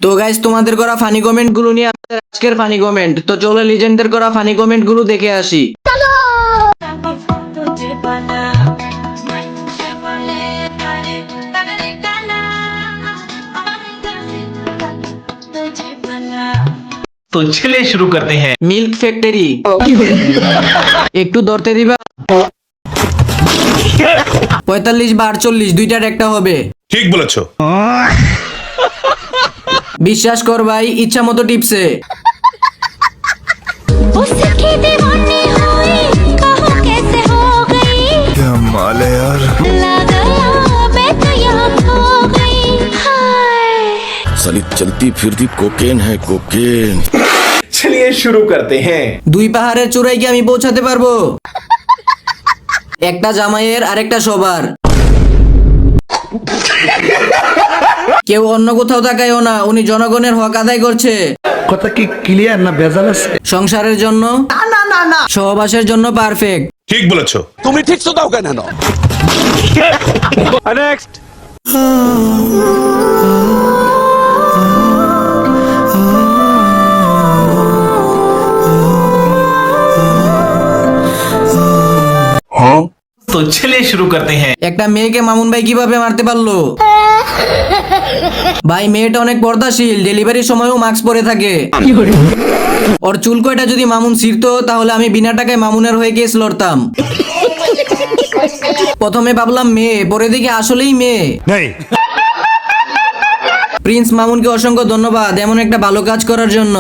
তো গাইস, তোমাদের করা ফানি কমেন্ট গুলো নিয়ে আমাদের আজকের ফানি কমেন্ট। তো চলো লিজেন্ডদের করা ফানি কমেন্ট গুলো দেখে আসি। तो चलिए शुरू करते हैं। মিল্ক ফ্যাক্টরি, একটু ধরতে দিবা? 45 বা 48 দুইটার একটা হবে। ঠিক বলেছো। বিশ্বাস কর ভাই, ইচ্ছা মতো টিপসে। उसकी दीवानी हुई, कहो कैसे हो गई, क्या माल है यार। लगा मैं तो यहाँ खो गई, हाय। साली चलती फिरती कोकेन है कोकेन। चलिए शुरू करते हैं। দুই পাহাড়ের চূড়ায় কি আমি পৌঁছাতে পারবো? একটা জামাইয়ের আরেকটা সবার। কেউ অন্য কোথাও তাকায়ও না, উনি জনগণের হক আদায় করছে। কথা কি ক্লিয়ার না ভেজাল আছে? সংসারের জন্য না, সহবাসের জন্য পারফেক্ট। ঠিক বলেছো। তুমি ঠিক তো দাও কেন? नेक्स्ट। तो चलिए शुरू करते हैं। একটা মেয়েকে মামুন ভাই কিভাবে মারতে পারলো? ভাই, মেয়েটা অনেক পর্দাশীল, ডেলিভারির সময়ও মাস্ক পরে থাকে। ওর চুল কয়টা যদি মামুন ছিঁড়তো তাহলে আমি বিনা টাকায় মামুনের হয়ে কেস লড়তাম। প্রথমে ভাবলাম মেয়ে, পরে দেখি আসলেই মেয়ে। প্রিন্স মামুনকে অসংখ্য ধন্যবাদ এমন একটা ভালো কাজ করার জন্য।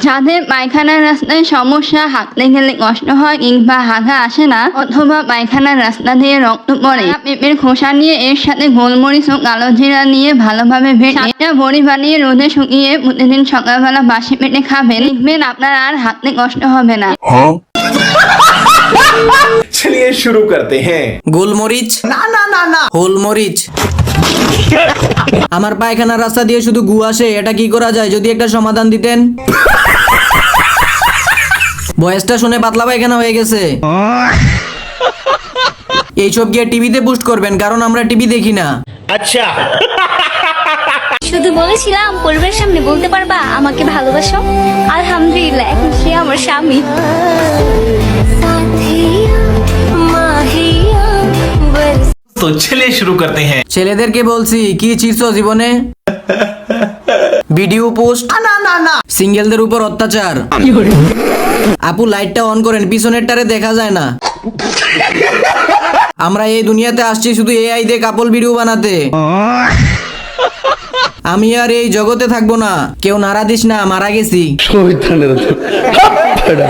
যাদের পায়খানার রাস্তায় সমস্যা, হাঁটতে গেলে কষ্ট হয় কিংবা হাগা আসে না, অথবা পায়খানার রাস্তা দিয়ে রক্ত পড়ে, পেঁপের খোসা নিয়ে এর সাথে গোলমরিচ ও কালো জিরা নিয়ে ভালোভাবে ভেজে বড়ি বানিয়ে রোদে শুকিয়ে প্রতিদিন সকালবেলা বাসি পেটে খাবেন, দেখবেন আপনার আর হাঁটতে কষ্ট হবে না। चलिए शुरू करते हैं। গোলমরিচ না, হোলমরিচ। আমার পায়খানার রাস্তা দিয়ে শুধু গু আসে, এটা কি করা যায় যদি একটা সমাধান দিতেন? বয়সটা শুনে পাতলা পায়খানা হয়ে গেছে। এইসব গিয়ে টিভিতে পোস্ট করবেন, কারণ আমরা টিভি দেখি না। শুধু বলেছিলাম পরিবারের সামনে বলতে পারবা আমাকে ভালোবাসো, আলহামদুলিল্লাহ এখন সে আমার স্বামী। तो चलिए शुरू करते हैं। ছেলেদেরকে বলছি, কি চিরছো জীবনে? ভিডিও পোস্ট না, সিঙ্গেলদের উপর অত্যাচার। আপু লাইটটা অন করেন, পিছনেরটারে দেখা যায় না। আমরা এই দুনিয়াতে আসছি শুধু এআই দিয়ে কাপল ভিডিও বানাতে। আমি আর এই জগতে থাকবো না। কেউ নাড়া দিস না, মারা গেছি।